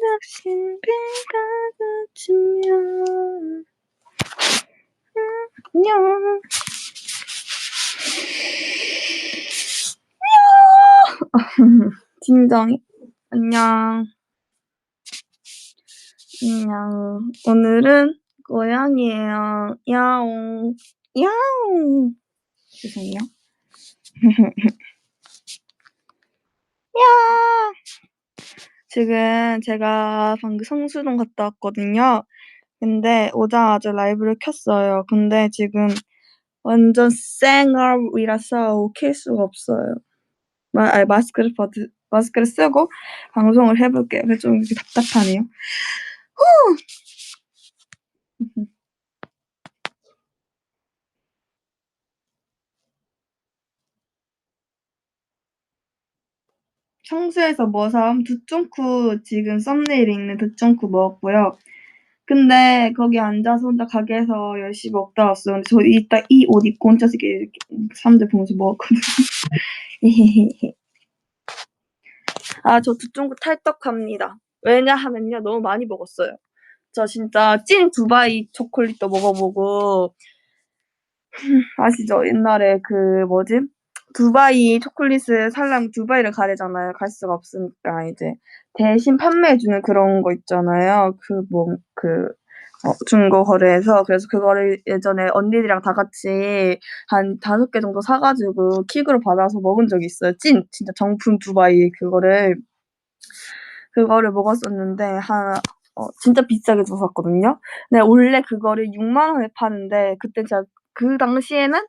당신 비가 그치면 안녕. 진정해. 안녕. 안녕. 오늘은 고양이에요. 야옹. 야옹. 죄송해요. 야. 지금 제가 방금 성수동 갔다 왔거든요. 근데 오자마자 라이브를 켰어요. 근데 지금 완전 생얼이라서 킬 수가 없어요. 마스크를 쓰고 방송을 해볼게요. 그래서 좀 이렇게 답답하네요. 청수에서 뭐 사람? 두쫑쿠 지금 썸네일에 있는 두쫑쿠 먹었고요. 근데 거기 앉아서 혼자 가게에서 열심히 먹다 왔어요. 근데 저 이따 이 옷 입고 혼자 이렇게 사람들 보면서 먹었거든요. 아, 저 두쫑쿠 탈떡합니다. 왜냐하면요, 너무 많이 먹었어요. 저 진짜 찐 두바이 초콜릿도 먹어보고 아시죠? 옛날에 그 뭐지? 두바이 초콜릿을 살려면 두바이를 가야 되잖아요. 갈 수가 없으니까 이제 대신 판매해주는 그런 거 있잖아요. 중고 거래에서. 그래서 그거를 예전에 언니들이랑 다 같이 한 5개 정도 사가지고 킥으로 받아서 먹은 적이 있어요. 진짜 정품 두바이 그거를 먹었었는데 진짜 비싸게 줘서 샀거든요. 근데 원래 그거를 6만 원에 파는데 그때 제가 그 당시에는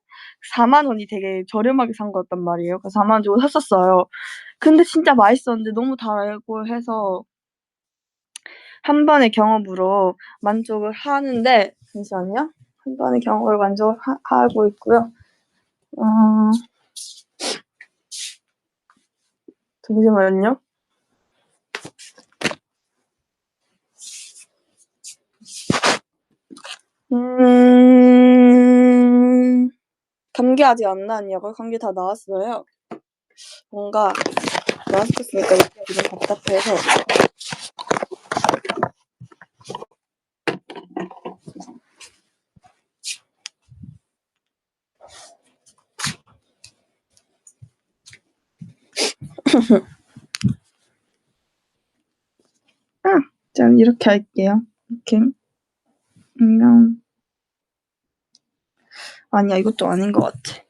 4만 원이 되게 저렴하게 산 거였단 말이에요. 그래서 4만 원 주고 샀었어요. 근데 진짜 맛있었는데 너무 달고 해서 한 번의 경험으로 만족을 하는데 잠시만요. 한 번의 경험으로 만족을 하고 있고요. 잠시만요. 감기 아직 안 나왔냐고요? 감기 다 나왔어요. 뭔가 마스크 쓰니까 지금 답답해서 전 이렇게 할게요. 이렇게 아니야, 이것도 아닌 것 같아.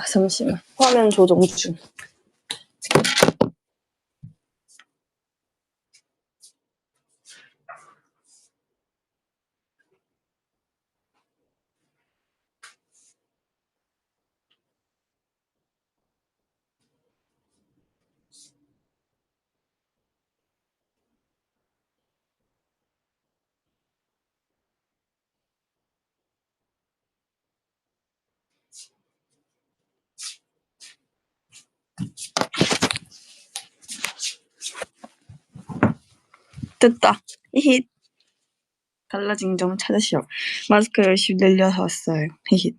잠시만. 화면 조정 중. 됐다. 히힛. 달라진 점을 찾으시오. 마스크 열심히 늘려서 왔어요. 히힛.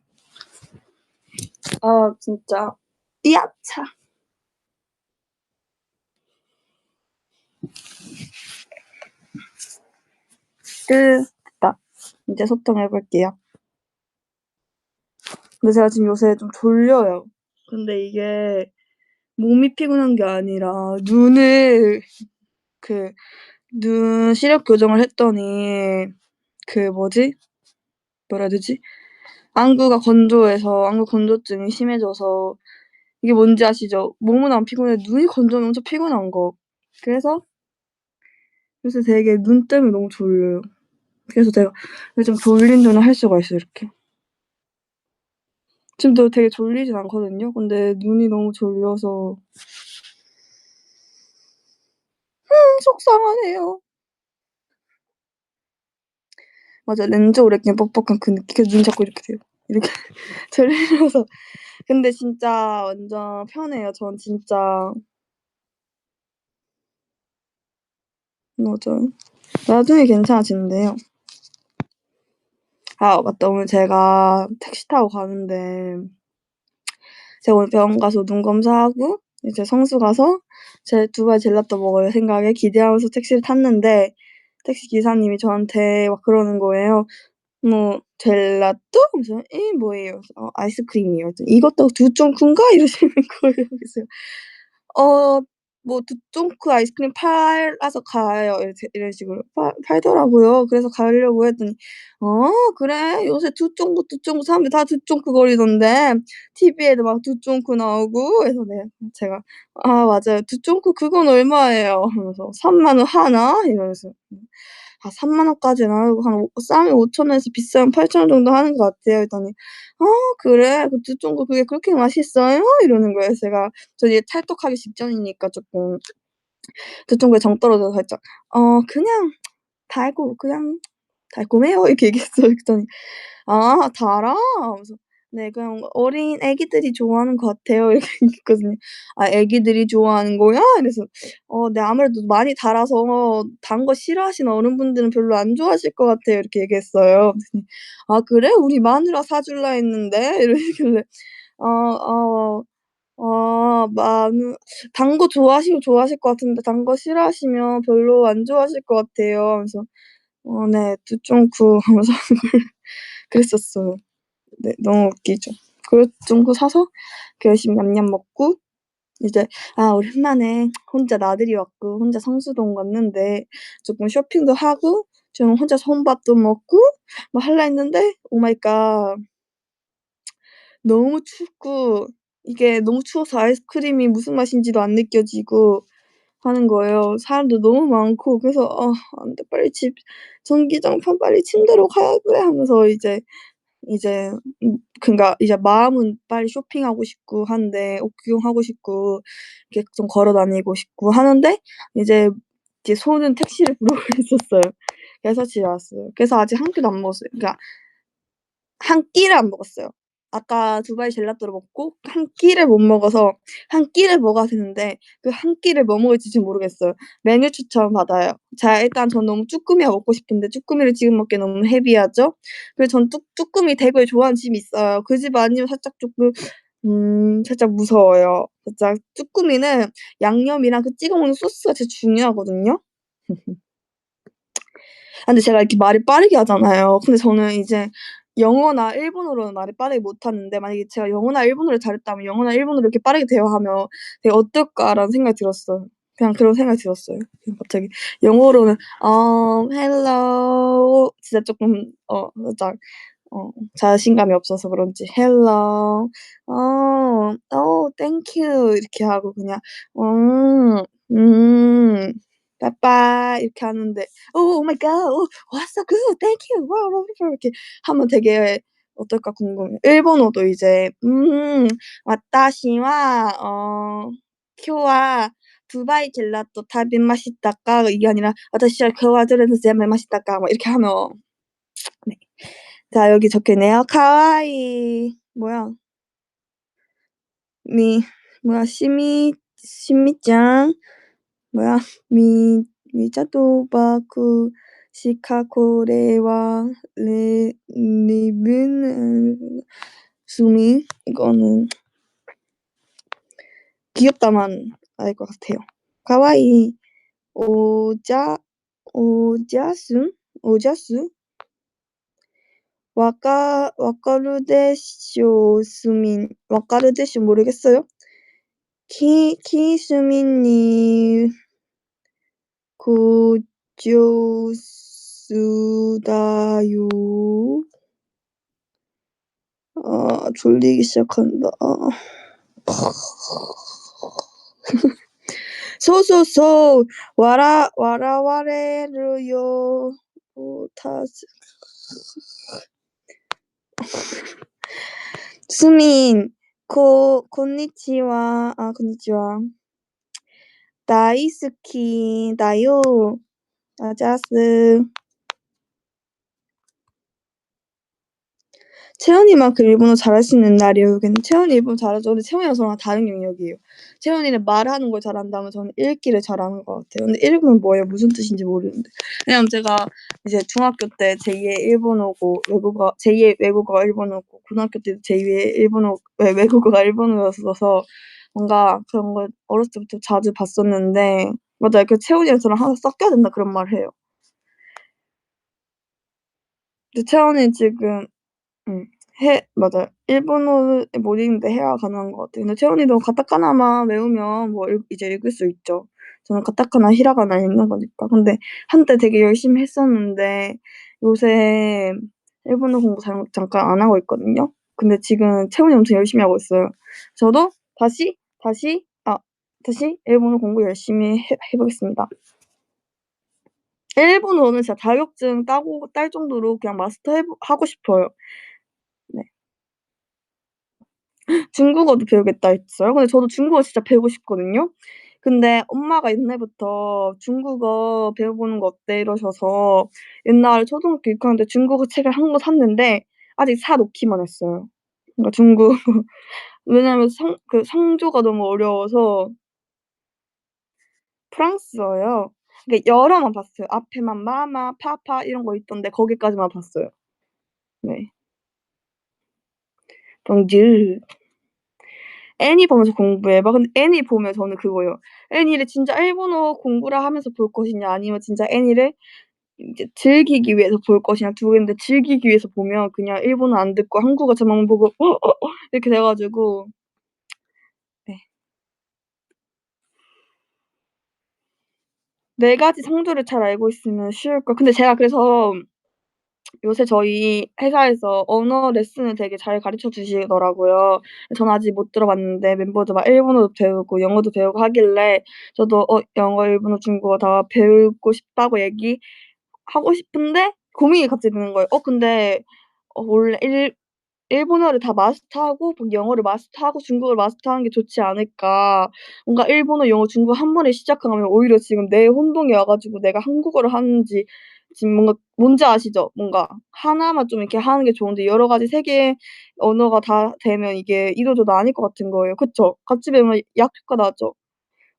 진짜. 삐아차. 됐다. 이제 소통해볼게요. 근데 제가 지금 요새 좀 졸려요. 근데 이게 몸이 피곤한 게 아니라 눈 시력 교정을 했더니 뭐라 해야 되지? 안구 건조증이 심해져서 이게 뭔지 아시죠? 몸은 안 피곤해 눈이 건조하면 엄청 피곤한 거. 그래서 요새 되게 눈 때문에 너무 졸려요. 그래서 제가 요즘 졸린 눈을 할 수가 있어요, 이렇게. 지금도 되게 졸리진 않거든요. 근데 눈이 너무 졸려서 속상하네요. 맞아, 렌즈 오래 끼면 뻑뻑한 그 느낌. 눈 자꾸 이렇게 돼요. 이렇게 졸려서. 근데 진짜 완전 편해요. 전 진짜. 맞아요. 나중에 괜찮아지는데요. 맞다. 오늘 제가 택시 타고 가는데 제가 오늘 병원 가서 눈 검사하고 이제 성수 가서 제 두바이 젤라또 먹을 생각에 기대하면서 택시를 탔는데 택시 기사님이 저한테 막 그러는 거예요. 뭐 젤라또? 그래서 "예 뭐예요?" 그래서 "아이스크림이요." 그랬더니 "이것도 두쫑쿠인가?" 이러시는 거예요. 그래서 뭐 "두쫑쿠 아이스크림 팔아서 가요." 이런 식으로 팔더라고요. 그래서 가려고 했더니 그래? 요새 두쫑쿠 사람들이 다 두쫑쿠 거리던데 TV에도 막 두쫑쿠 나오고." 그래서 네 제가 "아 맞아요. 두쫑쿠 그건 얼마예요?" 하면서 "3만 원 하나?" 이러면서 3만 원까지는 안 하고 한 싸면 5천 원에서 비싸면 8천 원 정도 하는 것 같아요." 했더니 "아 그래? 그 두쫑구 그게 그렇게 맛있어요?" 이러는 거예요. 저 이제 탈덕하기 직전이니까 쪼끔 두쫑구에 정 떨어져서 살짝 그냥 그냥 달콤해요." 이렇게 얘기했어요. 그랬더니 "아 달아?" 하면서 "네 그냥 어린 애기들이 좋아하는 것 같아요." 이렇게 얘기했거든요. "아 애기들이 좋아하는 거야?" 이래서 네 아무래도 많이 달아서 단 거 싫어하시는 어른분들은 별로 안 좋아하실 것 같아요." 이렇게 얘기했어요. 그랬더니 "아 그래? 우리 마누라 사 줄라 했는데." 이러시길래 마누 단 거 좋아하시면 좋아하실 것 같은데 단 거 싫어하시면 별로 안 좋아하실 것 같아요." 하면서 네 두쫑쿠 하면서 그랬었어요. 네 너무 웃기죠. 그 정도 사서 열심히 냠냠 먹고 이제 오랜만에 혼자 나들이 왔고 혼자 성수동 갔는데 쪼끔 쇼핑도 하고 좀 혼자서 혼밥도 먹고 뭐 할라 했는데 오 마이 갓 너무 춥고 이게 너무 추워서 아이스크림이 무슨 맛인지도 안 느껴지고 하는 거예요. 사람도 너무 많고 그래서 '안 돼. 빨리 전기장판 빨리 침대로 가야 돼.' 하면서 이제 그러니까 이제 마음은 빨리 쇼핑하고 싶고 한데 옷 구경하고 싶고 이렇게 좀 걸어 다니고 싶고 하는데 이제 손은 택시를 부르고 있었어요. 그래서 집에 왔어요. 그래서 아직 한 끼도 안 먹었어요. 그러니까 한 끼를 안 먹었어요. 아까 두바이 젤라또를 먹고 한 끼를 못 먹어서 한 끼를 먹어야 되는데 그 한 끼를 뭐 먹을지 지금 모르겠어요. 메뉴 추천 받아요. 자 일단 전 너무 쭈꾸미가 먹고 싶은데 쭈꾸미를 지금 먹기엔 너무 헤비하죠. 그래서 전 쭈꾸미 댁을 좋아하는 집이 있어요. 그 집 아니면 살짝 쪼끔 살짝 무서워요. 살짝 쭈꾸미는 양념이랑 그 찍어 먹는 소스가 제일 중요하거든요. 근데 제가 이렇게 말을 빠르게 하잖아요. 근데 저는 이제 영어나 일본어로는 말을 빠르게 못하는데 만약에 제가 영어나 일본어를 잘했다면 영어나 일본어로 이렇게 빠르게 대화하면 되게 '어떨까.'라는 생각이 들었어요. 그냥 그런 생각이 들었어요. 그냥 갑자기 영어로는 hello 진짜 쪼끔 살짝 자신감이 없어서 그런지 hello thank you 이렇게 하고 그냥 빠빠이 이렇게 하는데 oh my god. wow so good. thank you. wow 이렇게 하면 되게 어떨까 궁금해요. 일본어도 이제 와타시와今日は 두바이 젤라또食べましたか? 이게 아니라 와타시와 今日はどれの食べましたか? 뭐 이렇게 하면 네. 자 여기 적혀있네요. 카와이 미 시미짱 미 미자도바쿠 시카코레와 리븐 수미 이거는 귀엽다만 알 것 같아요. 카와이 오자스? 오자스? 와카르데쇼 수민 와카르데쇼 모르겠어요? 키수민님 고조수다요. 졸리기 시작한다. 소소소 와라와레르요 타즈 수민 곤니치와 곤니치와 다이스키다요. 아자스. 채연이만큼 일본어 잘할 수 있는 날이에요 여기는. 채연이 일본어 잘하죠. 근데 채연이랑 저랑 다른 영역이에요. 채연이는 말하는 걸 잘한다면 저는 읽기를 잘하는 것 같아요. 근데 읽으면 뭐예요? 무슨 뜻인지 모르는데. 왜냐면 제가 이제 중학교 때 제2의 일본어고 제2의 외국어가 일본어고 고등학교 때도 제2의 외국어가 일본어였어서 뭔가 그런 걸 어렸을 때부터 자주 봤었는데 맞아요. 그 채원이랑 저랑 항상 섞여야 된다 그런 말을 해요. 근데 채원이는 지금 맞아요. 일본어를 못 읽는데 해야 가능한 것 같아요. 근데 채원이도 가타카나만 외우면 뭐 이제 읽을 수 있죠. 저는 가타카나, 히라가나 읽는 거니까. 근데 한때 되게 열심히 했었는데 요새 일본어 공부 잠깐 안 하고 있거든요. 근데 지금 채원이 엄청 열심히 하고 있어요. 저도 다시 일본어 공부 열심히 해보겠습니다. 일본어는 진짜 자격증 딸 정도로 그냥 하고 싶어요. 네. 중국어도 배우겠다 했어요. 근데 저도 중국어 진짜 배우고 싶거든요. 근데 엄마가 옛날부터 "중국어 배워보는 거 어때?" 이러셔서 옛날에 초등학교 6 학년 때 중국어 책을 한 권 샀는데 아직 사 놓기만 했어요. 그러니까 중국어 왜냐하면 성조가 너무 어려워서 프랑스어요. 그러니까 열어만 봤어요. 앞에만 마마, 파파 이런 거 있던데 거기까지만 봤어요. 네. bonjour. 애니 보면서 공부해 봐. 근데 애니 보면 저는 그거예요. 애니를 진짜 일본어 공부를 하면서 볼 것이냐 아니면 진짜 애니를 이제 즐기기 위해서 볼 것이냐 두 개인데 즐기기 위해서 보면 그냥 일본어 안 듣고 한국어 자막만 보고 이렇게 돼 가지고 네. 4 가지 성조를 잘 알고 있으면 쉬울 걸. 근데 제가 그래서 요새 저희 회사에서 언어 레슨을 되게 잘 가르쳐 주시더라고요. 저는 아직 못 들어봤는데 멤버들 막 일본어도 배우고 영어도 배우고 하길래 저도 영어, 일본어, 중국어 다 배우고 싶다고 얘기하고 싶은데 고민이 갑자기 되는 거예요. 근데 원래 일본어를 다 마스터하고 뭐 영어를 마스터하고 중국어를 마스터하는 게 좋지 않을까. 뭔가 일본어, 영어, 중국어 한 번에 시작하면 오히려 지금 뇌에 혼동이 와 가지고 내가 한국어를 하는지 지금 뭔가 뭔지 아시죠? 뭔가 하나만 좀 이렇게 하는 게 좋은데 여러 가지 세 개의 언어가 다 되면 이게 이도저도 아닐 것 같은 거예요. 그쵸? 같이 배우면 약효과 나죠.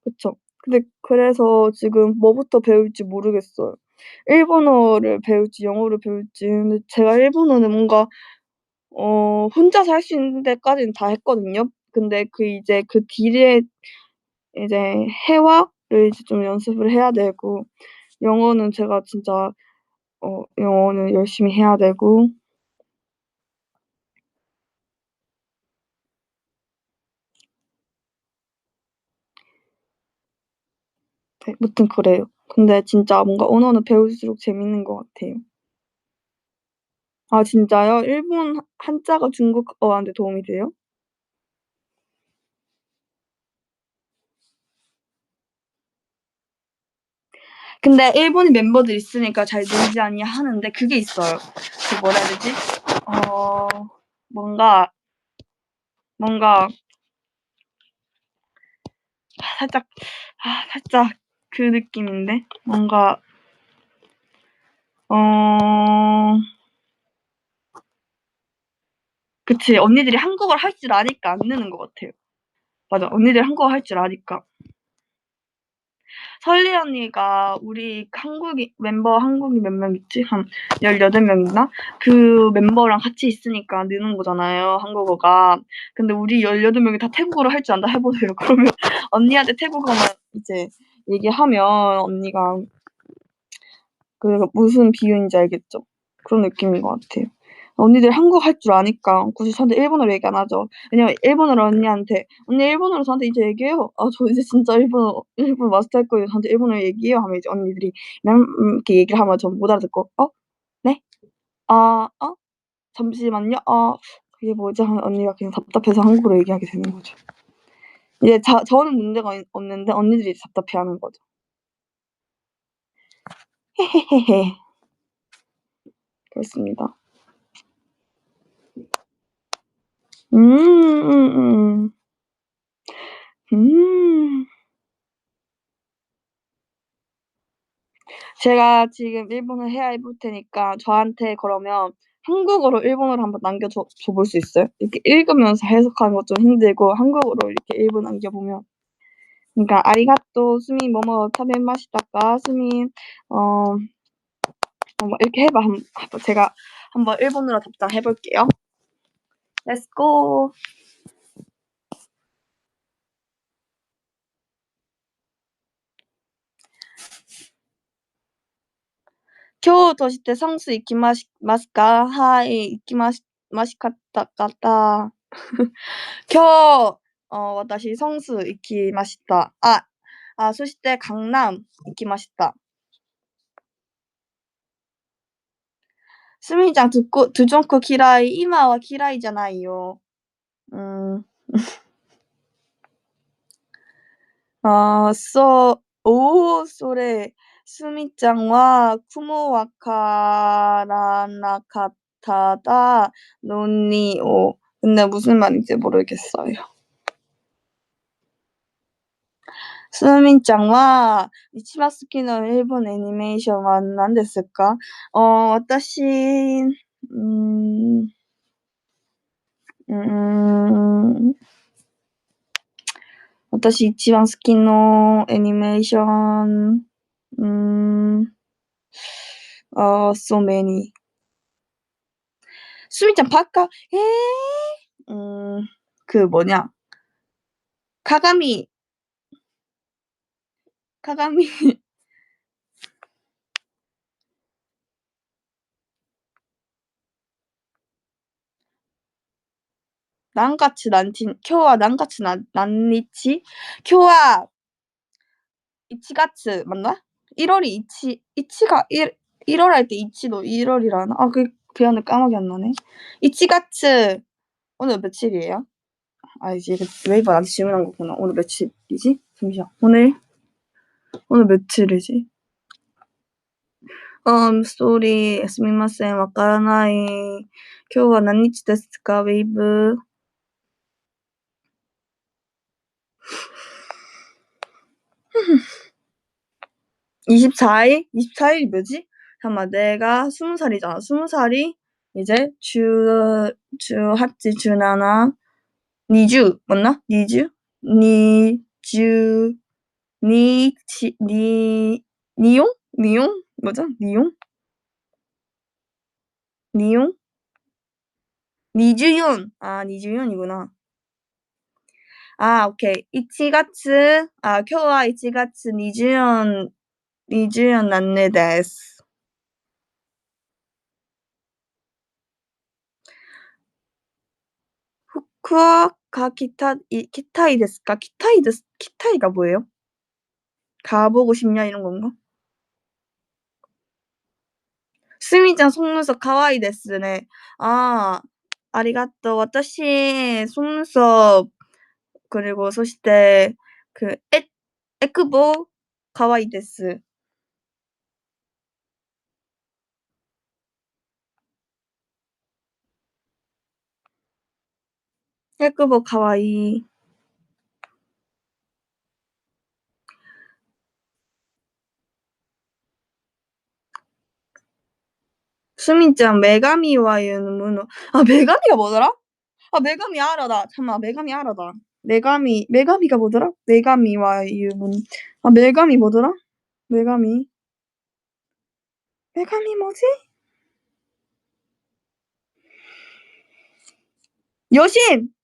그쵸? 근데 그래서 지금 뭐부터 배울지 모르겠어요. 일본어를 배울지 영어를 배울지. 근데 제가 일본어는 뭔가 혼자서 할 수 있는 데까지는 다 했거든요. 근데 이제 그 뒤에 이제 회화를 이제 좀 연습을 해야 되고 영어는 제가 진짜 영어는 열심히 해야 되고 네 무튼 그래요. 근데 진짜 뭔가 언어는 배울수록 재밌는 것 같아요. 아 진짜요? 일본 한자가 중국어하는 데 도움이 돼요? 근데 일본인 멤버들 있으니까 잘 놀지 않냐 하는데 그게 있어요. 그 뭐라 해야 되지? 어 뭔가 살짝 살짝 그 느낌인데 뭔가 어 그치. 언니들이 한국어를 할 줄 아니까 안 느는 것 같아요. 맞아. 언니들이 한국어 할 줄 아니까. 설리 언니가 우리 한국이 몇 명 있지? 한 18명 있나? 그 멤버랑 같이 있으니까 느는 거잖아요, 한국어가. 근데 우리 18명이 다 태국어를 할 줄 안다 해 보세요. 그러면 언니한테 태국어만 이제 얘기하면 언니가 무슨 비유인지 알겠죠? 그런 느낌인 것 같아요. 언니들 한국어 할 줄 아니까 굳이 저한테 일본어로 얘기 안 하죠. 왜냐면 일본어로 언니한테 "언니 일본어로 저한테 이제 얘기해요." "아 저 이제 진짜 일본어 마스터할 거예요. 저한테 일본어로 얘기해요." 하면 이제 언니들이 이렇게 얘기를 하면 전 못 알아듣고 "어? 네? 아 잠시만요. 그게 뭐지?" 하면 언니가 그냥 답답해서 한국어로 얘기하게 되는 거죠. 이제 저는 문제가 없는데 언니들이 답답해하는 거죠. 헤헤헤헤. 그렇습니다. 음음음. 음. 제가 지금 일본어 해볼 테니까 저한테 그러면 한국어로 일본어를 한번 줘 볼 수 있어요? 이렇게 읽으면서 해석하는 거 좀 힘들고 한국어로 이렇게 일본 남겨 보면 그러니까 아리가또 스미 뭐뭐 타베마시타까 스미 뭐 이렇게 해 봐. 제가 한번 일본어로 답장해 볼게요. Let's go. 今日としてソンス行きますか？はい、行きましたか？今日、私、ソンス行きました。そして、강남行きました。수민장 두종코 키라이, 이마와 키라이잖아요. それ、すみちゃんは雲はからなかっただのに근데 무슨 말인지 모르겠어요. 수민짱は 이치마스키의 일본 애니메이션은 何ですか? 私、私一番好きのアニメーション、so many. 수미짱 바까? 그 뭐냐? 카가미. 난가츠 난친, 쿄와 난가츠 난니치? 쿄와 이치가츠, 맞나? 1월이 이치가 1월 할 때 이치도 1월이라나? 그 표현을 까먹이 안 나네. 이치가츠, 오늘 며칠이에요? 이제 웨이버 나한테 질문한 거구나. 오늘 며칠이지? 잠시만. 오늘 며칠이지? sorry. すみません。わからない。今日は何日ですか、ウェイブ。24일? 24일이 뭐지? 잠깐만, 내가 20살이잖아. 20살이 이제 주하치, 주나나, 니주, 맞나? 니주? 니용? 뭐죠? 니용? 니주윤. 니주윤이구나. 오케이. 1月, 今日は1月24日です。후쿠오카 기타이ですか? 기타이가 뭐예요? 가보고 싶냐 이런 건가? 수미짱 속눈썹 가와이 데스네. 아리가또. 私 속눈썹 그리고 そして그 에크보 가와이 데스. 에크보 가와이. 수민짱 메가미와 유무노. 메가미가 뭐더라? 메가미 알아다. 잠깐만, 메가미 알아다. 메가미가 뭐더라? 메가미와 유문. 메가미 뭐더라? 메가미 뭐지? 여신!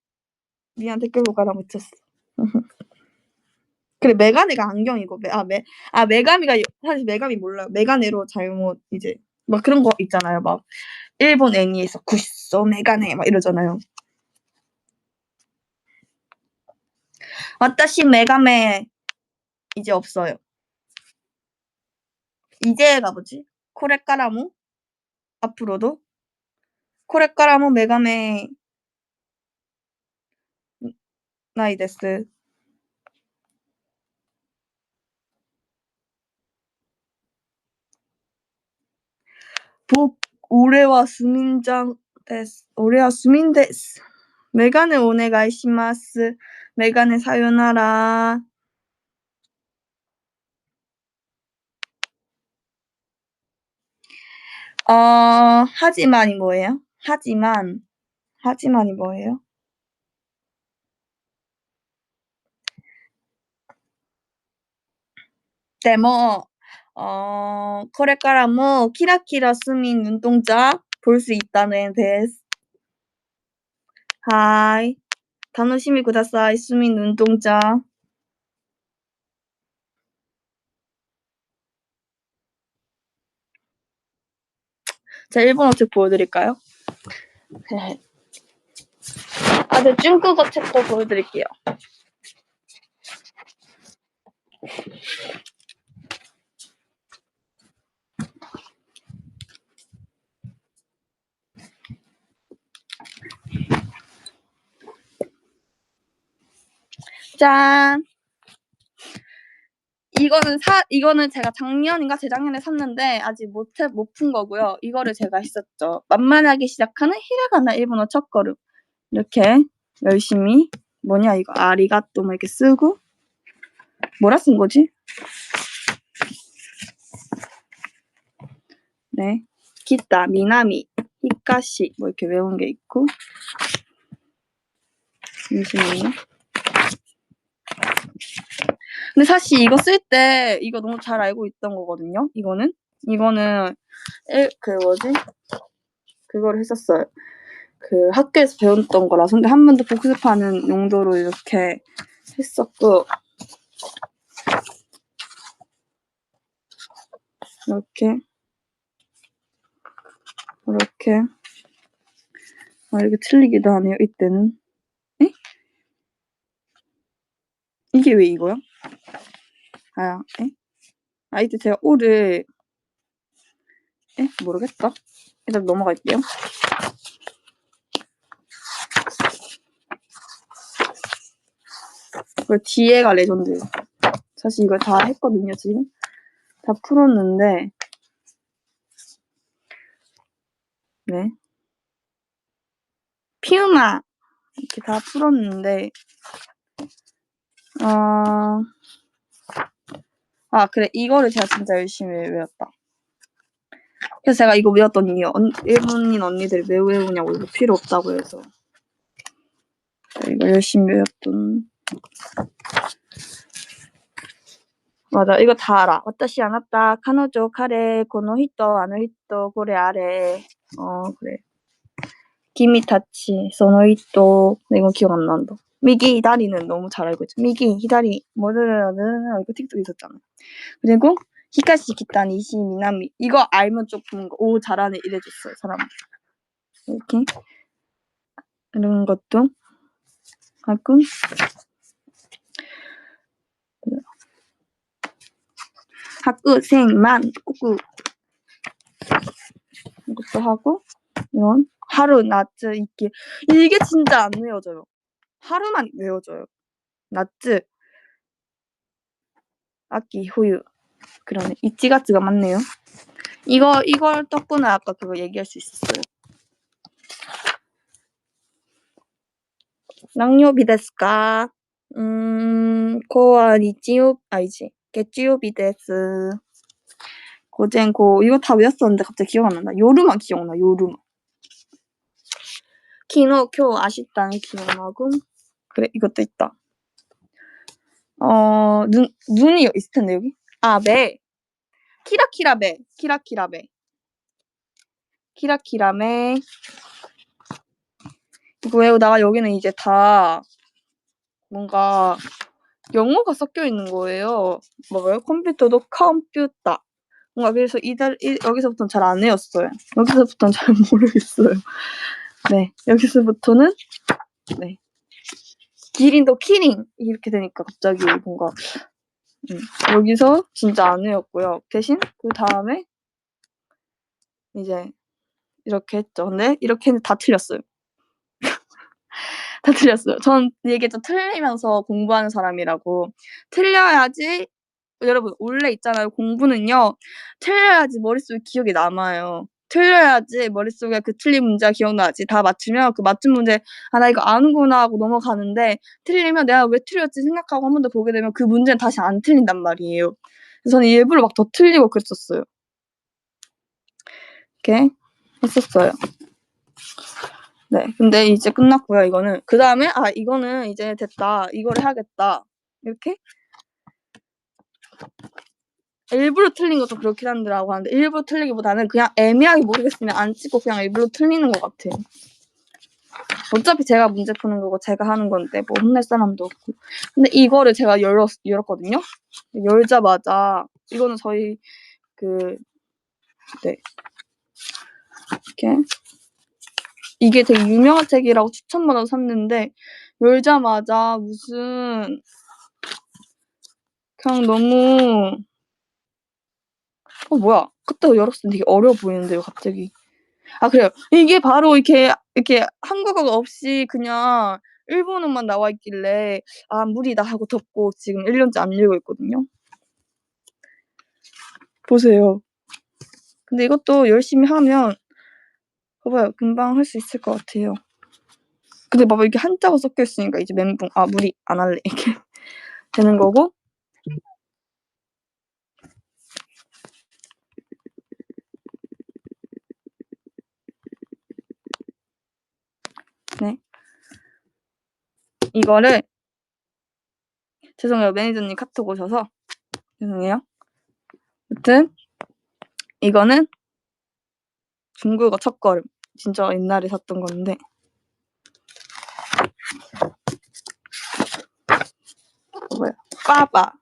미안, 댓글 못 알아붙였어. 그래, 메가네가 안경이고, 메가미가, 사실 메가미 몰라요. 메가네로 잘못, 이제, 막 그런 거 있잖아요. 막, 일본 애니에서 구쇼 메가네, 막 이러잖아요. 와타시 메가메, 이제 없어요. 이제가 뭐지? 코레까라모? 앞으로도? 코레까라모 메가메, 나이 데스. 올해와 수민장 데스. 올해와 수민 데스. 메가네 오네가이시마스. 메가네 사요나라. 하지만이 뭐예요? 하지만이 뭐예요? でも、これからもキラキラ수민 눈동자 볼 수 있다는 데스. 하이. 楽しみください, 수민 눈동자. 제가 일본어 책 보여드릴까요? 네. 네, 중국어 책도 보여드릴게요. 짠! 이거는 제가 작년인가 재작년에 샀는데 아직 못 푼 거고요. 이거를 제가 했었죠. 만만하게 시작하는 히라가나 일본어 첫걸음. 이렇게 열심히 뭐냐 이거 아리가또 뭐 이렇게 쓰고 뭐라 쓴 거지? 네. 기타, 미나미, 히카시 뭐 이렇게 외운 게 있고 잠시만요. 근데 사실 이거 쓸 때 이거 너무 잘 알고 있던 거거든요. 이거는 그거를 했었어요. 그 학교에서 배웠던 거라서 근데 한 번 더 복습하는 용도로 이렇게 했었고 이렇게 이렇게 틀리기도 하네요. 이때는 에? 이게 왜 이거야? 이때 제가 오를 모르겠다. 일단 넘어갈게요. 그 뒤에가 레전드예요. 사실 이걸 다 했거든요. 지금 다 풀었는데 네 피우마 이렇게 다 풀었는데 그래 이거를 제가 진짜 열심히 외웠다. 그래서 제가 이거 외웠던 이유 일본인 언니들이 왜 외우냐고 이거 필요 없다고 해서 이거 열심히 외웠던 맞아 이거 다 알아. 와타시 아나타 카노조 카레 고노 히토 아노 히토 고레 아래 그래 기미 타치 소노 히토 이건 기억 안 난다. 미기 히다리는 너무 잘 알고 있죠. 미기 히다리 뭐르르르 이거 틱톡 있었잖아. 그리고 히카시 기타 니시 미나미 이거 알면 조금 오 잘하네 이래줬어요 사람들. 이렇게 이런 것도 하고 학교생만 꾸꾸 이것도 하고 이런 하루 나츠 이게 진짜 안 외워져요. 하루만 외워져요. 나츠 아키 후유 그러네. 이치가츠가 맞네요. 이걸 덕분에 아까 그거 얘기할 수 있었어요. 낭요비 데스까? 코와 니치요 아니지. 개치요비 데스. 고젠고 이거 다 외웠었는데 갑자기 기억 안 난다. 요루만 기억나. 요루만. 키노 쿄 아쉽다는 기억나고 그래 이것도 있다. 눈이 있을 텐데 여기. 매. 키라키라베. 키라키라메. 이거 외우다가 여기는 이제 다 뭔가 영어가 섞여 있는 거예요. 뭐가요? 컴퓨터도 컴퓨터. 뭔가 그래서 여기서부터는 잘 안 외웠어요. 여기서부터는 잘 모르겠어요. 네, 여기서부터는 네. 기린도 키링 이렇게 되니까 갑자기 뭔가 여기서 진짜 안 외웠고요. 대신 그 다음에 이제 이렇게 했죠. 근데 이렇게는 다 틀렸어요. 다 틀렸어요. 전 얘기했죠. 틀리면서 공부하는 사람이라고. 틀려야지 여러분 원래 있잖아요. 공부는요. 틀려야지 머릿속에 기억이 남아요. 틀려야지 머릿속에 그 틀린 문제가 기억나지. 다 맞추면 그 맞춘 문제 나 이거 아는구나 하고 넘어가는데 틀리면 내가 왜 틀렸지 생각하고 한 번 더 보게 되면 그 문제는 다시 안 틀린단 말이에요. 그래서 저는 일부러 막 더 틀리고 그랬었어요. 이렇게 했었어요. 네, 근데 이제 끝났고요. 이거는 그 다음에 이거는 이제 됐다. 이거를 해야겠다. 이렇게 일부러 틀린 것도 그렇긴 한데라고 하는데 일부러 틀리기보다는 그냥 애매하게 모르겠으면 안 찍고 그냥 일부러 틀리는 것 같아요. 어차피 제가 문제 푸는 거고 제가 하는 건데 뭐 혼낼 사람도 없고. 근데 이거를 제가 열었거든요. 열자마자 이거는 저희 이렇게. 이게 되게 유명한 책이라고 추천받아서 샀는데 열자마자 무슨 그냥 너무 뭐야. 그때 열었을 때 되게 어려워 보이는데요, 갑자기. 아, 그래요. 이게 바로 이렇게 한국어가 없이 그냥 일본어만 나와 있길래 '아 무리다.' 하고 덮고 지금 1년째 안 읽고 있거든요. 보세요. 근데 이것도 열심히 하면 봐봐요. 금방 할 수 있을 것 같아요. 근데 봐봐 이게 한자가 섞여 있으니까 이제 멘붕. '아 무리 안 할래.' 이렇게 되는 거고. 네. 이거를 죄송해요. 매니저님 카톡 오셔서 죄송해요. 아무튼 이거는 중국어 첫걸음. 진짜 옛날에 샀던 건데 뭐야? 빠바.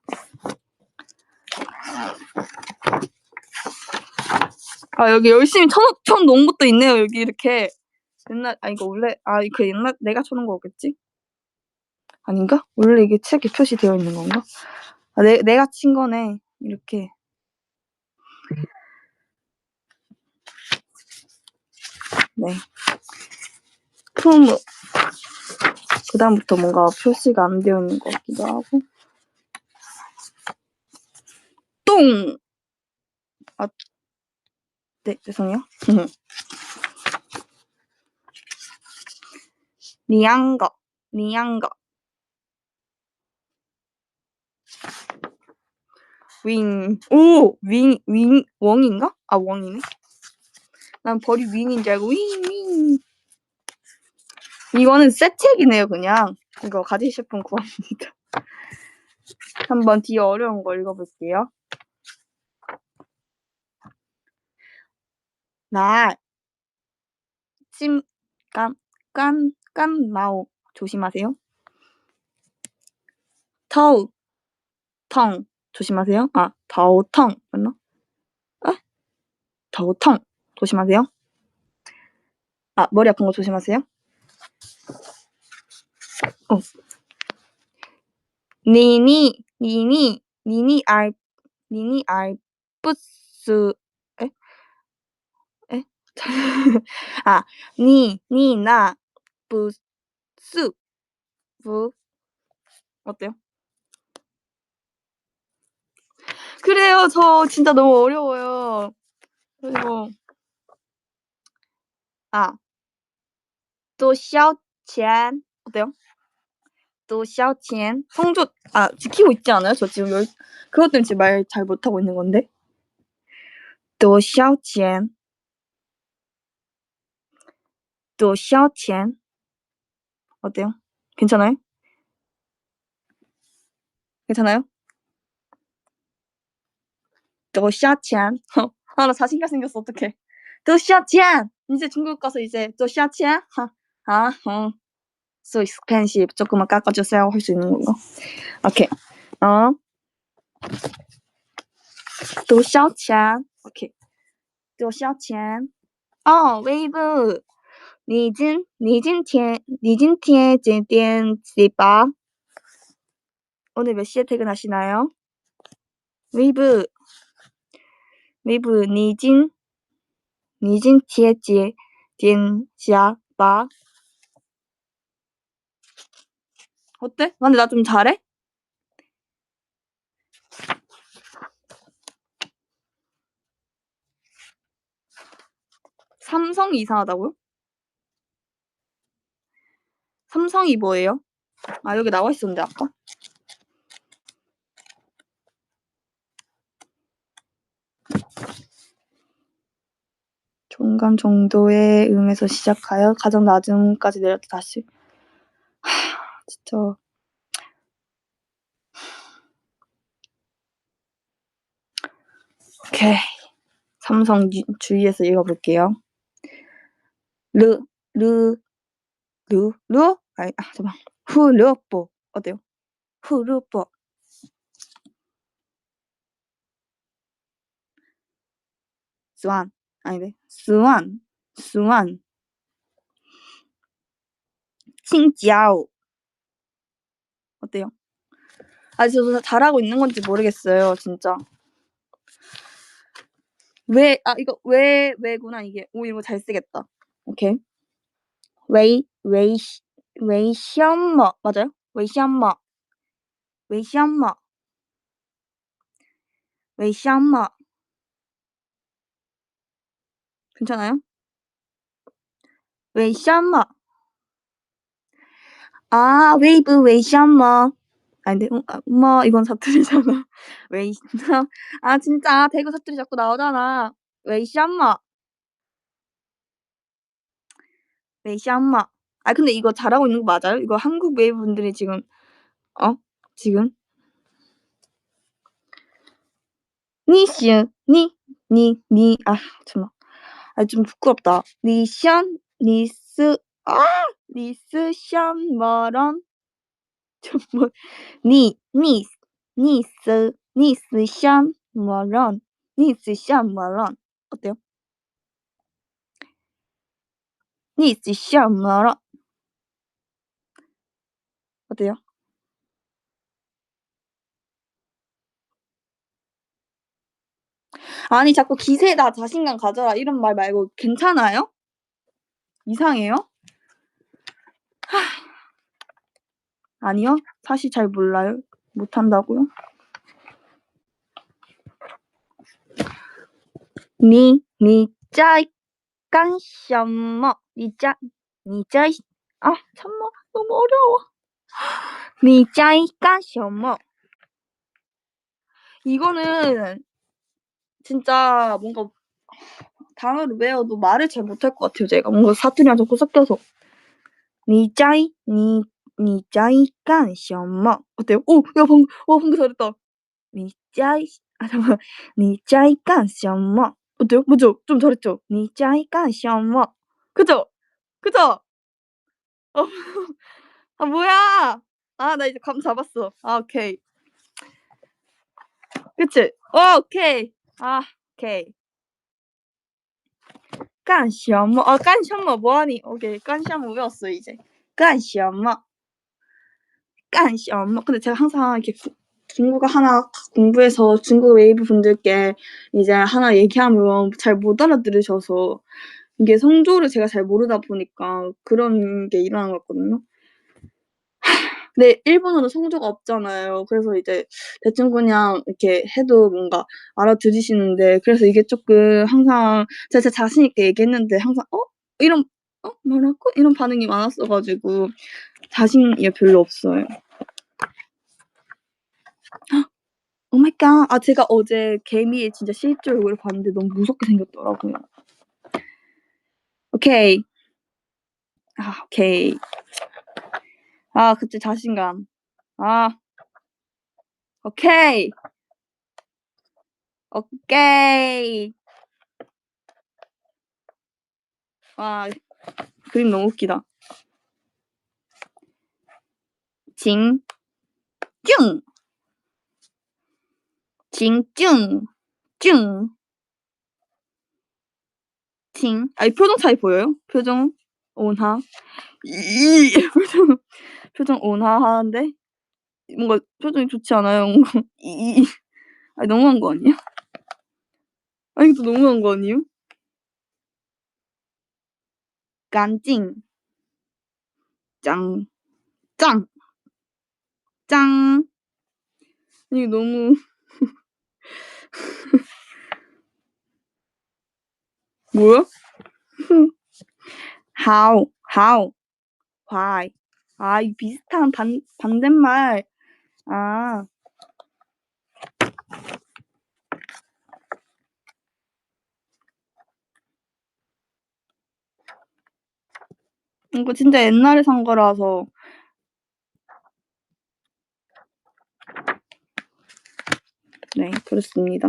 아 여기 열심히 쳐 놓은 것도 있네요. 여기 이렇게 옛날 이거 원래 그 옛날 내가 쳐 놓은 거겠지? 아닌가? 원래 이게 책에 표시되어 있는 건가? 아 내가 친 거네. 이렇게. 네. 품 그다음부터 뭔가 표시가 안 되어 있는 것 같기도 하고. 똥. 아 네 죄송해요. 리앙거. 윙. 오! 윙 웡인가? 아 웡이네. 난 벌이 윙인 줄 알고 윙. 이거는 새 책이네요, 그냥. 이거 가지실 분 구합니다. 한번 뒤에 어려운 거 읽어볼게요. 날 찜 깐마오 조심하세요. 터우 텅 조심하세요. 아 더우텅 맞나? 더우텅 조심하세요. 아 머리 아픈 거 조심하세요. 니니 알프스 에? 아 니나 부스 부 어때요? 그래요. 저 진짜 너무 어려워요. 그리고 또 샤오첸 어때요? 또 샤오첸 성조 지키고 있지 않아요? 저 지금 그것 때문에 지금 말 잘 못하고 있는 건데. 또 샤오첸 어때요? 괜찮아요? 괜찮아요? 또 샤오첸 나 자신감 생겼어. 어떡해. 또 샤오첸 이제 중국 가서 이제 또 샤오첸 so expensive 조금만 깎아주세요 할 수 있는 건가? 오케이. 또 샤오첸 오케이. 또 샤오첸 웨이브 你今天几点起吧? 오늘 몇 시에 퇴근하시나요? 웨이브 你今天几点下班? 어때? 근데 나 좀 잘해? 삼성이 이상하다고요? 삼성이 뭐예요? 여기 나와 있었는데 아까? 중간 정도의 음에서 시작하여 가장 낮은 음까지 내렸다 다시. 진짜. 오케이. 삼성 주의해서 읽어볼게요. 잠깐만. 후르뽀 어때요? 후르뽀. 스완 아니네. 스완 수완, 칭지아오. 어때요? 아, 저도 잘하고 있는 건지 모르겠어요, 진짜. 이거 왜구나, 이게. 오, 이거 잘 쓰겠다. 오케이. 웨이시엄머. 맞아요? 웨이시엄머. 웨이시엄머. 웨이시엄머. 괜찮아요? 웨이시엄머. 아, 웨이브 웨이시엄머. 아닌데, 이건 사투리잖아. 웨이, 아, 진짜, 대구 사투리 자꾸 나오잖아. 웨이시엄머. 웨이시엄머. 아, 근데 이거 잘하고 있는 거 맞아요? 이거 한국 웨이브 분들이 지금, 지금? 잠깐만. 아, 좀 부끄럽다. 니스시엄머런. 뭐, 니스시엄머런. 어때요? 니스시엄머런. 어때요? 아니, 자꾸 기세다, 자신감 가져라, 이런 말 말고, 괜찮아요? 이상해요? 아니요? 사실 잘 몰라요. 못한다고요? 참마, 너무 어려워. 이거는 진짜 뭔가 단어를 외워도 말을 잘 못할 것 같아요, 제가. 뭔가 사투리랑 자꾸 섞여서. 니짜이干什么? 어때요? 방금 잘했다. 잠깐만. 你在干什么? 어때요? 맞죠? 좀 잘했죠? 你在干什么? 그죠? 그죠? 어, 아, 뭐야? 아, 나 이제 감 잡았어. 아, 오케이. 그치? 오케이. 아, 오케이. 干什么? 뭐하니? 오케이. 干什么 외웠어, 이제. 干什么? 근데 제가 항상 이렇게 중국어 하나 공부해서 중국 웨이브 분들께 이제 하나 얘기하면 잘 못 알아들으셔서 이게 성조를 제가 잘 모르다 보니까 그런 게 일어난 것 같거든요. 근데 일본어는 성조가 없잖아요. 그래서 이제 대충 그냥 이렇게 해도 뭔가 알아들으시는데, 그래서 이게 조금 항상 제가 자신 있게 얘기했는데 항상 이런 뭐라고? 이런 반응이 많았어가지고 자신이 별로 없어요. 오 마이 갓. 아, 제가 어제 개미의 진짜 실제 얼굴을 봤는데 너무 무섭게 생겼더라고요. 오케이. 오케이. 그때 자신감. 오케이. 오케이. 그림 너무 웃기다. 징. 징. 이 표정 차이 보여요? 표정 온화. 표정 온화한데 뭔가 표정이 좋지 않아요. 뭔가 너무한 거 아니야? 이것도 너무한 거 아니에요? 깐찡. 짱. 이게 너무 뭐야? How, why. 이 비슷한 반대말. 이거 진짜 옛날에 산 거라서. 네, 그렇습니다.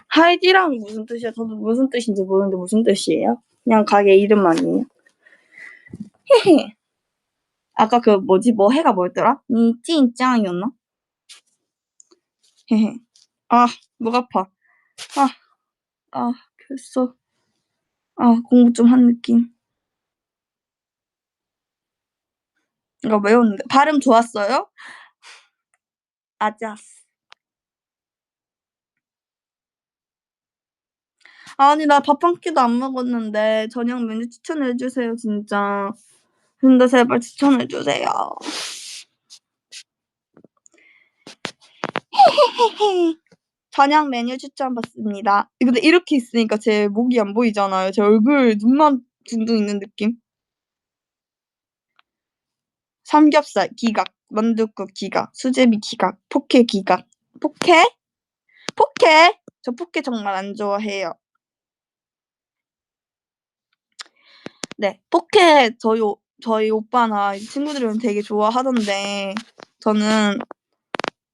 하이디랑 무슨 뜻이야? 저도 무슨 뜻인지 모르는데 무슨 뜻이에요? 그냥 가게 이름만이에요? 헤헤. 아까 그 해가 뭐였더라? 니 찐짱이었나? 헤헤. 아, 목 아파. 됐어. 공부 좀 한 느낌. 이거 외웠는데. 발음 좋았어요? 아자스. 아니, 나 밥 한 끼도 안 먹었는데, 저녁 메뉴 추천해주세요, 진짜. 근데 제발 추천해주세요. 저녁 메뉴 추천 받습니다. 근데 이렇게 있으니까 제 목이 안 보이잖아요. 제 얼굴, 눈만 둥둥 있는 느낌? 삼겹살 기각, 만둣국 기각, 수제비 기각, 포케 기각. 포케? 포케? 저 포케 정말 안 좋아해요. 네, 포케 저희 오빠나 친구들은 되게 좋아하던데 저는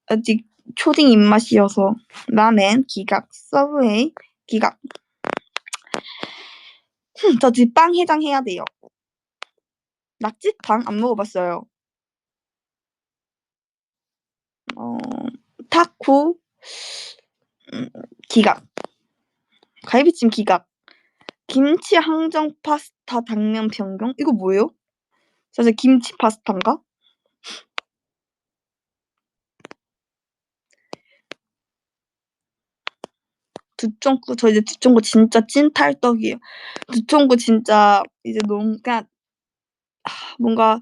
아직 초딩 입맛이어서 라멘 기각, 서브웨이 기각. 저 뒷방 해장 해야 돼요. 낙지탕 안 먹어봤어요. 타코 기각, 갈비찜 기각, 김치 항정 파스타 당면 변경. 이거 뭐예요? 사실 김치 파스타인가? 두쫑구 저 이제 두쫑구 진짜 찐 탈떡이에요. 두쫑구 진짜 이제 너무 그냥 뭔가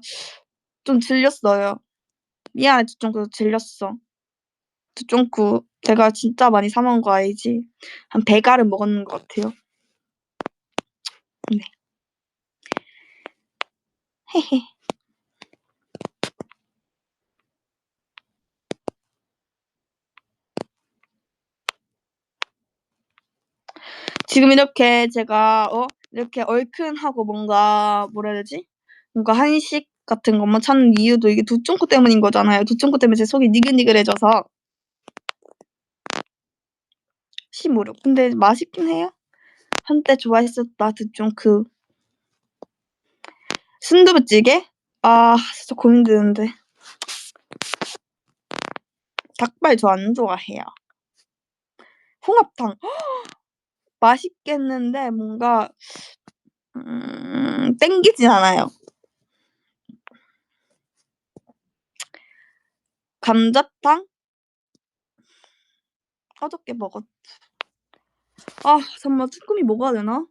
좀 질렸어요. 미안해 두쫑구 질렸어. 두쫑구 내가 진짜 많이 사 먹은 거 알지? 한 100알은 먹었는 것 같아요. 네. 헤헤. 지금 이렇게 제가 이렇게 얼큰하고 뭔가 뭐라 해야 되지? 뭔가 한식 같은 것만 찾는 이유도 이게 두쫑구 때문인 거잖아요. 두쫑구 때문에 제 속이 니글니글해져서 15력. 근데 맛있긴 해요. 한때 좋아했었다 두쫑구. 순두부찌개? 진짜 고민되는데. 닭발 저 안 좋아해요. 홍합탕 맛있겠는데 뭔가 땡기진 않아요. 감자탕? 어저께 먹었. 잠깐만 쭈꾸미 먹어야 되나?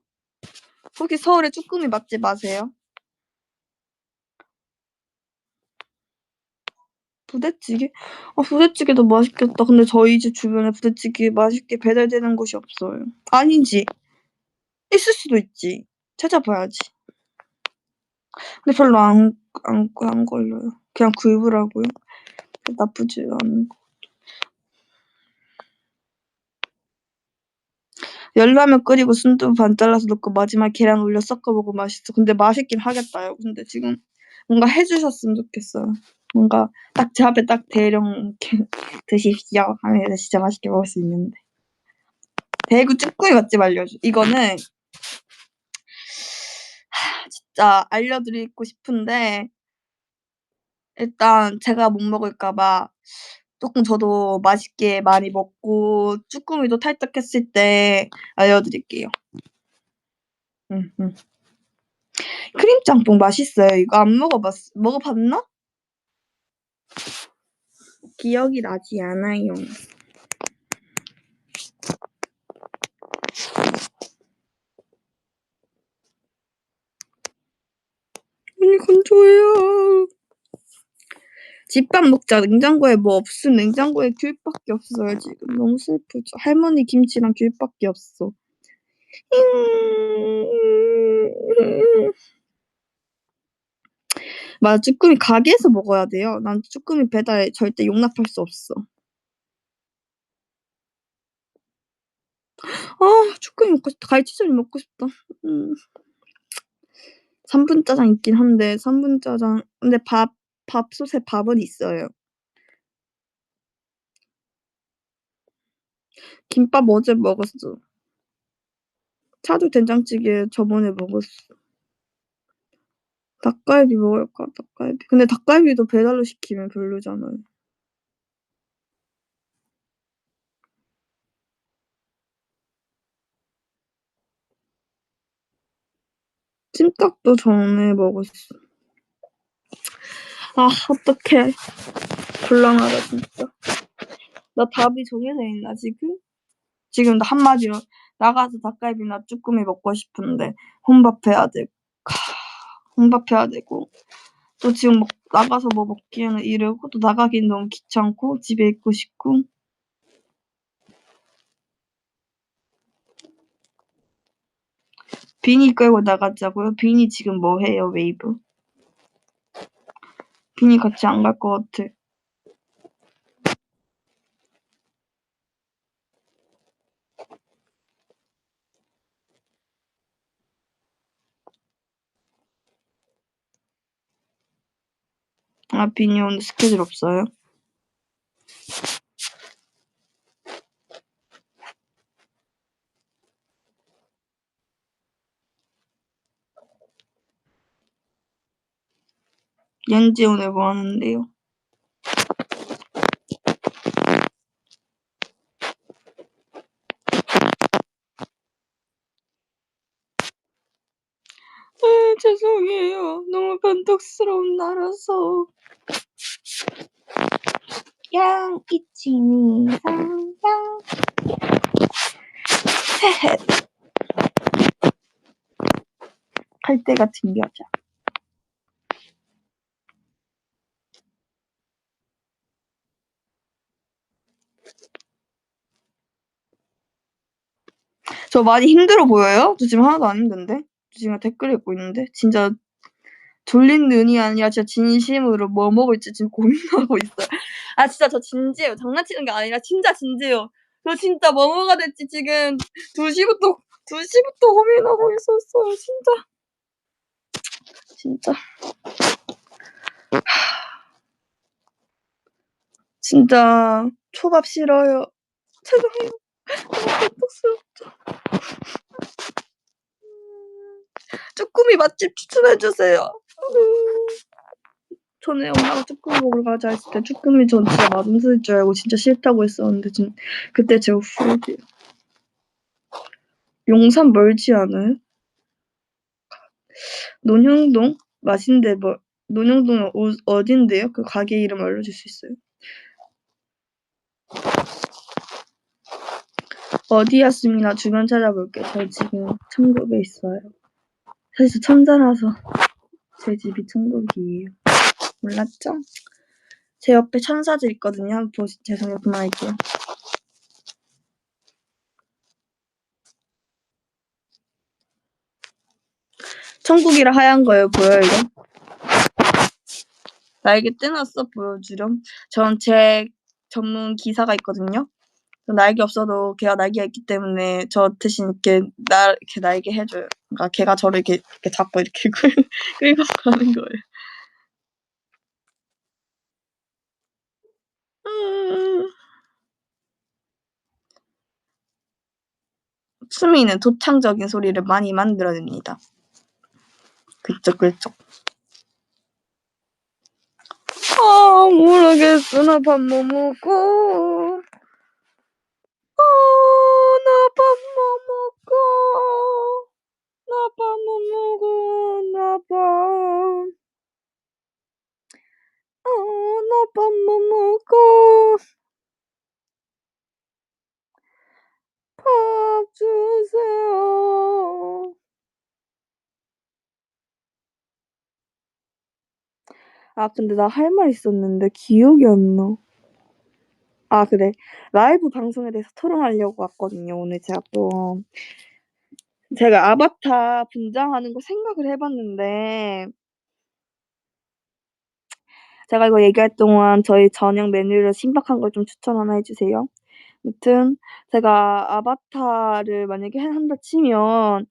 혹시 서울에 쭈꾸미 맛집 아세요? 부대찌개? 부대찌개도 맛있겠다. 근데 저희 집 주변에 부대찌개 맛있게 배달되는 곳이 없어요. 아니지. 있을 수도 있지. 찾아봐야지. 근데 별로 안 걸려요. 그냥 구입을 하고요. 나쁘지 않고. 열라면 끓이고 순두부 반 잘라서 넣고 마지막에 계란 올려 섞어 먹으면 맛있어. 근데 맛있긴 하겠다요. 근데 지금 뭔가 해주셨으면 좋겠어요. 뭔가 딱 제 앞에 딱 대령 이렇게 드십시오 하면 진짜 맛있게 먹을 수 있는데. 대구 쭈꾸미 맛집 알려줘. 이거는 진짜 알려드리고 싶은데 일단 제가 못 먹을까 봐 조금 저도 맛있게 많이 먹고 쭈꾸미도 탈떡했을 때 알려드릴게요. 크림 짬뽕 맛있어요. 이거 안 먹어봤나? 기억이 나지 않아요. 언니 건조해요. 집밥 먹자. 냉장고에 뭐 없음. 냉장고에 귤밖에 없어요. 지금 너무 슬프죠. 할머니 김치랑 귤밖에 없어. 맞아. 쭈꾸미 가게에서 먹어야 돼요. 난 쭈꾸미 배달 절대 용납할 수 없어. 쭈꾸미 먹고 싶다. 갈치조림 먹고 싶다. 3분 짜장 있긴 한데 3분 짜장 근데 밥솥에 밥은 있어요. 김밥 어제 먹었어. 차돌 된장찌개 저번에 먹었어. 닭갈비 먹을까? 닭갈비. 근데 닭갈비도 배달로 시키면 별로잖아요. 찜닭도 전에 먹었어. 아, 어떡해. 곤란하다, 진짜. 나 답이 정해져 있나, 지금? 지금 나 한마디로 나가서 닭갈비나 쭈꾸미 먹고 싶은데 혼밥해야 돼. 혼밥해야 되고 또 지금 나가서 뭐 먹기에는 이르고 또 나가긴 너무 귀찮고 집에 있고 싶고. 비니 끌고 나가자고요? 비니 지금 뭐 해요, 웨이브? 비니 같이 안 갈 것 같아. 아, 비니 오늘 스케줄 없어요? 옌지 오늘 뭐 하는데요? 죄송해요. 너무 변덕스러운 나라서. 양 이치니상 양. 헤헤. 할 때가 튕겨져. 저 많이 힘들어 보여요? 저 지금 하나도 안 힘든데? 저 지금 댓글 읽고 있는데? 진짜 졸린 눈이 아니라 진짜 진심으로 뭐 먹을지 지금 고민하고 있어요. 아, 진짜 저 진지해요. 장난치는 게 아니라 진짜 진지해요. 저 진짜 뭐 먹어야 될지 지금 2시부터 고민하고 있었어요. 진짜. 진짜 초밥 싫어요. 죄송해요. 너무 고통스럽죠. 쭈꾸미 맛집 추천해주세요. 전에 엄마가 쭈꾸미 먹으러 가자 했을 때 쭈꾸미 전 진짜 맛없을 줄 알고 진짜 싫다고 했었는데 그때 제가 후회돼요. 용산 멀지 않아요? 논현동? 맛인데 뭐 논현동은 어딘데요? 그 가게 이름 알려줄 수 있어요? 어디였습니다. 주변 찾아볼게요. 저 지금 천국에 있어요. 사실 천사라서 제 집이 천국이에요. 몰랐죠? 제 옆에 천사들 있거든요. 한번 죄송해요. 그만할게요. 천국이라 하얀 거예요. 보여요, 이거? 날개 떼놨어? 보여주렴. 전 제 전문 기사가 있거든요. 날개 없어도 걔가 날개가 있기 때문에 저 대신 이렇게 날개 해줘요. 그러니까 걔가 저를 이렇게 잡고 이렇게 끌고 가는 거예요. 수미는 도창적인 소리를 많이 만들어냅니다. 글쩍글쩍. 아, 모르겠어. 나 밥 뭐 먹고. 나 밥 뭐 먹고. 나 밥 뭐 먹고. 나 밥 뭐 먹고. 밥 주세요. 아, 근데 나 할 말 있었는데 기억이 안 나. 아, 그래. 라이브 방송에 대해서 토론하려고 왔거든요. 오늘 제가 아바타 분장하는 거 생각을 해봤는데 제가 이거 얘기할 동안 저희 저녁 메뉴를 신박한 걸 좀 추천 하나 해주세요. 아무튼 제가 아바타를 만약에 한다 치면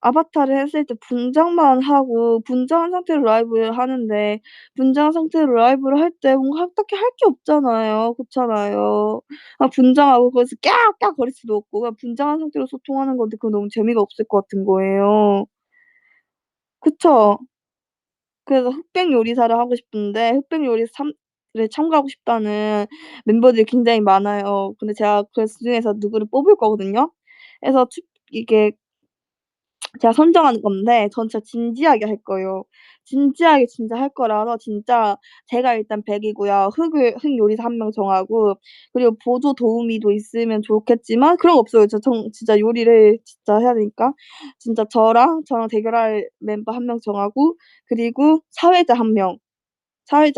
아바타를 했을 때 분장만 하고 분장한 상태로 라이브를 하는데 분장한 상태로 라이브를 할 때 뭔가 딱히 할 게 없잖아요. 그렇잖아요. 아, 분장하고 거기서 깨악깨악 거릴 수도 없고 그냥 분장한 상태로 소통하는 건데 그건 너무 재미가 없을 것 같은 거예요. 그쵸? 그래서 흑백 요리사를 하고 싶은데 흑백 요리사 를 참가하고 싶다는 멤버들이 굉장히 많아요. 근데 제가 그중에서 누구를 뽑을 거거든요. 그래서 이게 제가 선정하는 건데 전 진짜 진지하게 할 거예요. 진지하게 진짜 할 거라서 진짜 제가 일단 100 이고요. 흑 요리사 1명 정하고 그리고 보조 도우미도 있으면 좋겠지만 그런 거 없어요. 진짜 요리를 진짜 해야 되니까. 진짜 저랑 대결할 멤버 1명 정하고 그리고 사회자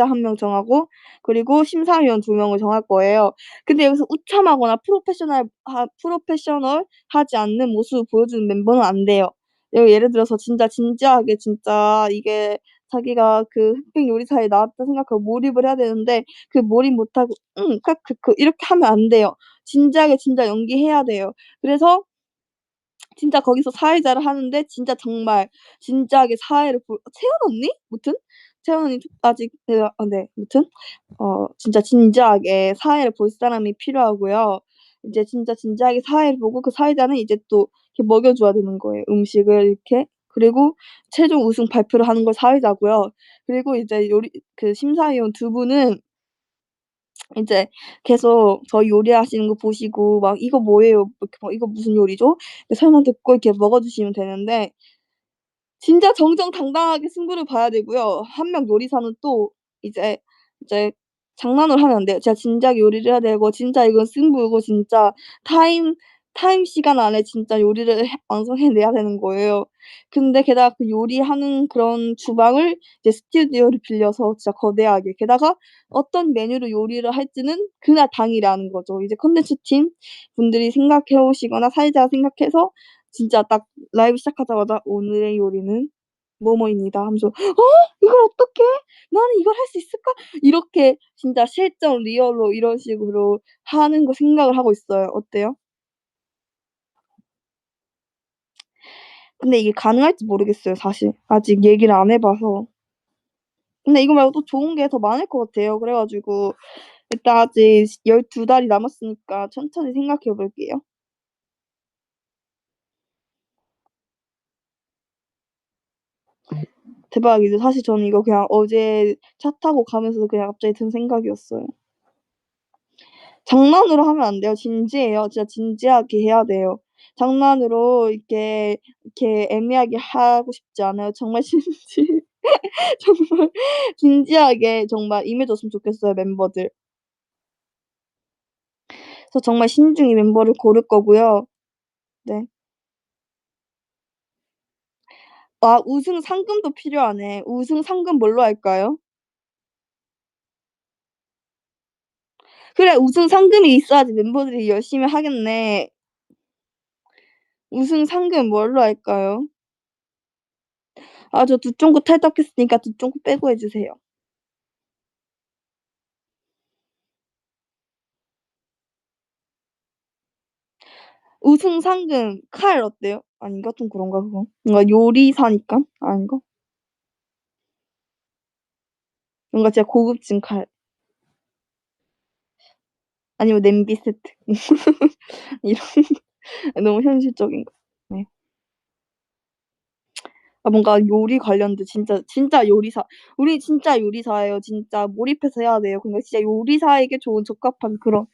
1명 정하고 그리고 심사위원 2 명을 정할 거예요. 근데 여기서 우참하거나 프로페셔널하지 않는 모습을 보여주는 멤버는 안 돼요. 예를 들어서 진짜 진지하게 진짜 이게 자기가 그 흑백 요리사에 나왔다 생각하고 몰입을 해야 되는데 그 몰입 못하고 "응. 크크크." 이렇게 하면 안 돼요. 진지하게 진짜 연기해야 돼요. 그래서 진짜 거기서 사회자를 하는데 진짜 정말 진지하게 사회를 채연 언니? 무튼 채연 언니 아직 네. 무튼 진짜 진지하게 사회를 볼 사람이 필요하고요. 이제 진짜 진지하게 사회를 보고 그 사회자는 이제 또 이렇게 먹여 줘야 되는 거예요, 음식을 이렇게. 그리고 최종 우승 발표를 하는 건 사회자고요. 그리고 이제 그 심사위원 2 분은 이제 계속 저희 요리하시는 거 보시고 막 "이거 뭐예요?" 이렇게 막 "이거 무슨 요리죠?" 설명 듣고 이렇게 먹어 주시면 되는데 진짜 정정당당하게 승부를 봐야 되고요. 한 명 요리사는 또 이제 이제 장난으로 하면 안 돼요. 진짜 진지하게 요리를 해야 되고 진짜 이건 승부고 진짜 타임 시간 안에 진짜 요리를 완성해내야 되는 거예요. 근데 게다가 그 요리하는 그런 주방을 이제 스튜디오를 빌려서 진짜 거대하게 게다가 어떤 메뉴로 요리를 할지는 그날 당일에 아는 거죠. 이제 콘텐츠팀 분들이 생각해 오시거나 사회자가 생각해서 진짜 딱 라이브 시작하자마자 "오늘의 요리는 뭐뭐입니다." 하면서 이걸 어떡해? 나는 이걸 할 수 있을까?" 이렇게 진짜 실전 리얼로 이런 식으로 하는 거 생각을 하고 있어요. 어때요? 근데 이게 가능할지 모르겠어요 사실. 아직 얘기를 안 해 봐서. 근데 이거 말고 또 좋은 게 더 많을 것 같아요. 그래 가지고 일단 아직 12 달이 남았으니까 천천히 생각해 볼게요. 대박이죠. 사실 저는 이거 그냥 어제 차 타고 가면서 그냥 갑자기 든 생각이었어요. 장난으로 하면 안 돼요. 진지해요. 진짜 진지하게 해야 돼요. 장난으로 이렇게 애매하게 하고 싶지 않아요. 정말 정말 진지하게 정말 임해줬으면 좋겠어요, 멤버들. 그래서 정말 신중히 멤버를 고를 거고요. 네. 아 우승 상금도 필요하네. 우승 상금 뭘로 할까요? 그래 우승 상금이 있어야지 멤버들이 열심히 하겠네. 우승 상금 뭘로 할까요? 아 저 두 쫑구 탈덕했으니까 두 쫑구 빼고 해 주세요. 우승 상금 칼 어때요? 아닌가? 좀 그런가 그건? 뭔가 요리사니까? 아닌가? 뭔가 진짜 고급진 칼. 아니면 냄비 세트. 이런 너무 현실적인 거. 네. 아 뭔가 요리 관련된 진짜 요리사 우리 진짜 요리사예요. 진짜 몰입해서 해야 돼요. 근데 진짜 요리사에게 좋은 적합한 그런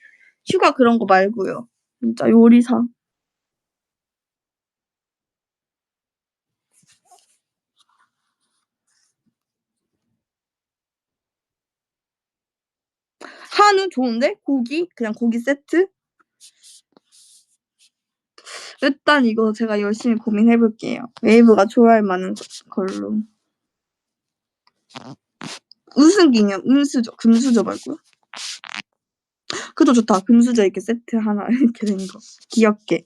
휴가 그런 거 말고요. 진짜 요리사. 한우 좋은데? 그냥 고기 세트? 일단 이거 제가 열심히 고민해 볼게요. 웨이브가 좋아할 만한 걸로. 우승 기념 은수저, 금수저 말고요. 그것도 좋다. 금수저 이렇게 세트 하나 이렇게 된 거. 귀엽게.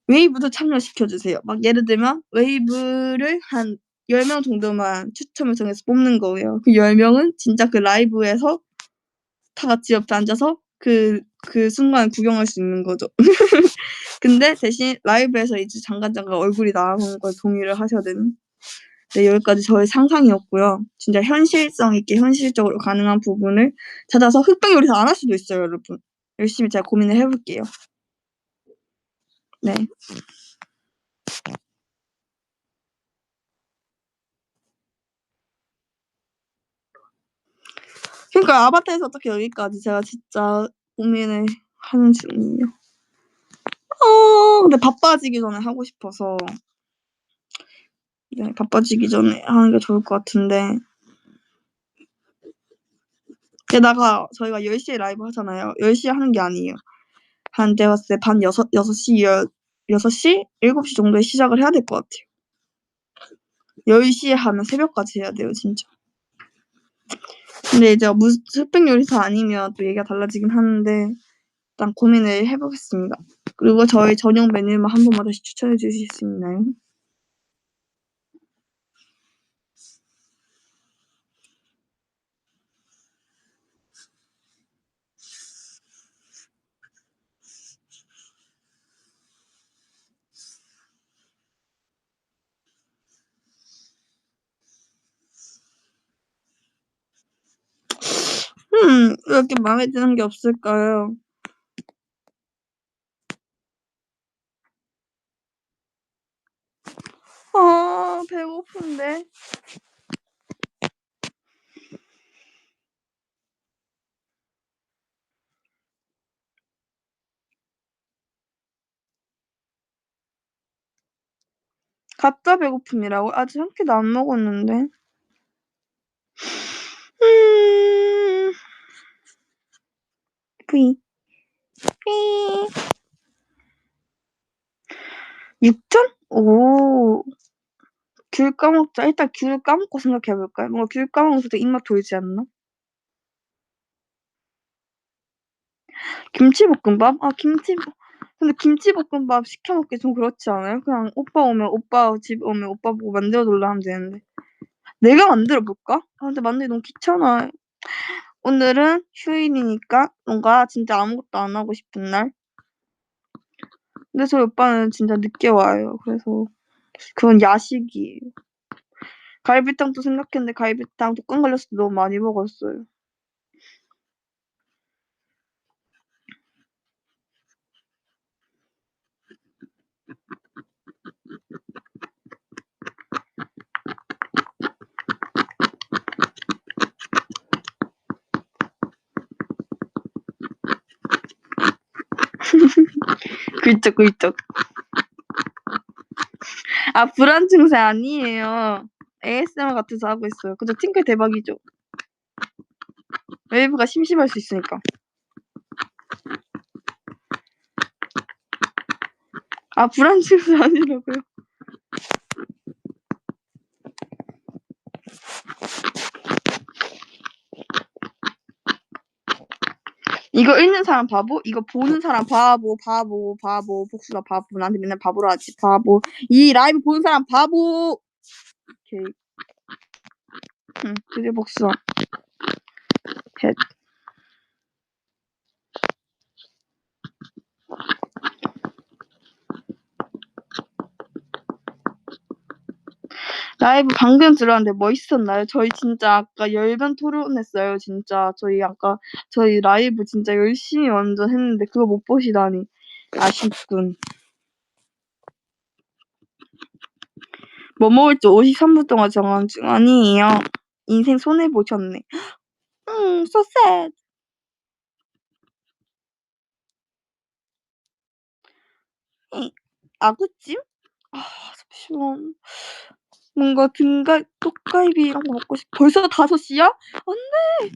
웨이브도 참여시켜 주세요. 막 예를 들면 웨이브를 한 10명 정도만 추첨을 통해서 뽑는 거예요. 그 10명은 진짜 그 라이브에서 다 같이 옆에 앉아서 그 순간을 구경할 수 있는 거죠. 근데 대신 라이브에서 이제 잠깐 얼굴이 나오는 걸 동의를 하셔야 되는. 네 여기까지 저의 상상이었고요. 진짜 현실성 있게 현실적으로 가능한 부분을 찾아서 흑백 요리사 안 할 수도 있어요 여러분. 열심히 제가 고민을 해 볼게요. 네. 그러니까 아바타에서 어떻게 여기까지 제가 진짜 고민을 하는 중이에요. 근데 바빠지기 전에 하고 싶어서. 네, 바빠지기 전에 하는 게 좋을 것 같은데. 게다가 저희가 10시에 라이브 하잖아요. 10시에 하는 게 아니에요. 제가 봤을 때 반 6시? 7시 정도에 시작을 해야 될 것 같아요. 10시에 하면 새벽까지 해야 돼요, 진짜. 근데 이제 흑백 요리사 아니면 또 얘기가 달라지긴 하는데 일단 고민을 해보겠습니다. 그리고 저희 저녁 메뉴만 한 번만 다시 추천해 주실 수 있나요? 왜 이렇게 마음에 드는 게 없을까요? 배고픈데. 가짜 배고픔이라고? 아직 한 끼도 안 먹었는데. 뿌이. 뿌이. 6천? 오. 귤 까먹자. 일단 귤 까먹고 생각해볼까요? 뭔가 귤 까먹어서 입맛 돌지 않나? 김치볶음밥? 근데 김치볶음밥 시켜먹기 좀 그렇지 않아요? 그냥 오빠 집 오면 오빠 보고 만들어달라 하면 되는데. 내가 만들어볼까? 근데 만들기 너무 귀찮아. 오늘은 휴일이니까 뭔가 진짜 아무것도 안 하고 싶은 날. 근데 저희 오빠는 진짜 늦게 와요. 그래서 그건 야식이에요. 갈비탕도 생각했는데 갈비탕 독감 걸렸을 때 너무 많이 먹었어요. 꿀쩍꿀쩍. 아, 불안 증세 아니에요. ASMR 같아서 하고 있어요. 그죠? 팅클 대박이죠? 웨이브가 심심할 수 있으니까. 아, 불안 증세 아니라고요? 이거 읽는 사람 바보? 이거 보는 사람 바보, 복수가 바보. 나한테 맨날 바보로 하지, 바보. 이 라이브 보는 사람 바보! 오케이. 그게 복수야. 헷. 라이브 방금 들었는데 멋있었나요? 저희 진짜 아까 열변 토론했어요, 진짜. 저희 라이브 진짜 열심히 완전 했는데 그거 못 보시다니. 아쉽군. 뭐 먹을지 53분 동안 정한 중 아니에요. 인생 손해보셨네. so sad. 아구찜? 잠시만. 뭔가 떡갈비 이런 거 먹고 싶. 벌써 5시야? 안 돼.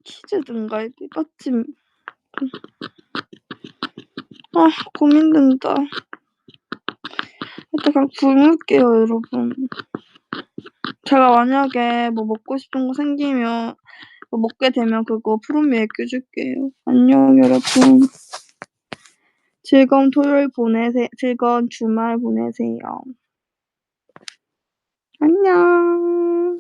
치즈 등갈비 빠찜. 고민된다. 일단 그냥 굶을게요, 여러분. 제가 만약에 뭐 먹고 싶은 거 생기면 뭐 먹게 되면 그거 프로미에 껴줄게요. 안녕, 여러분. 즐거운 즐거운 주말 보내세요. 안녕.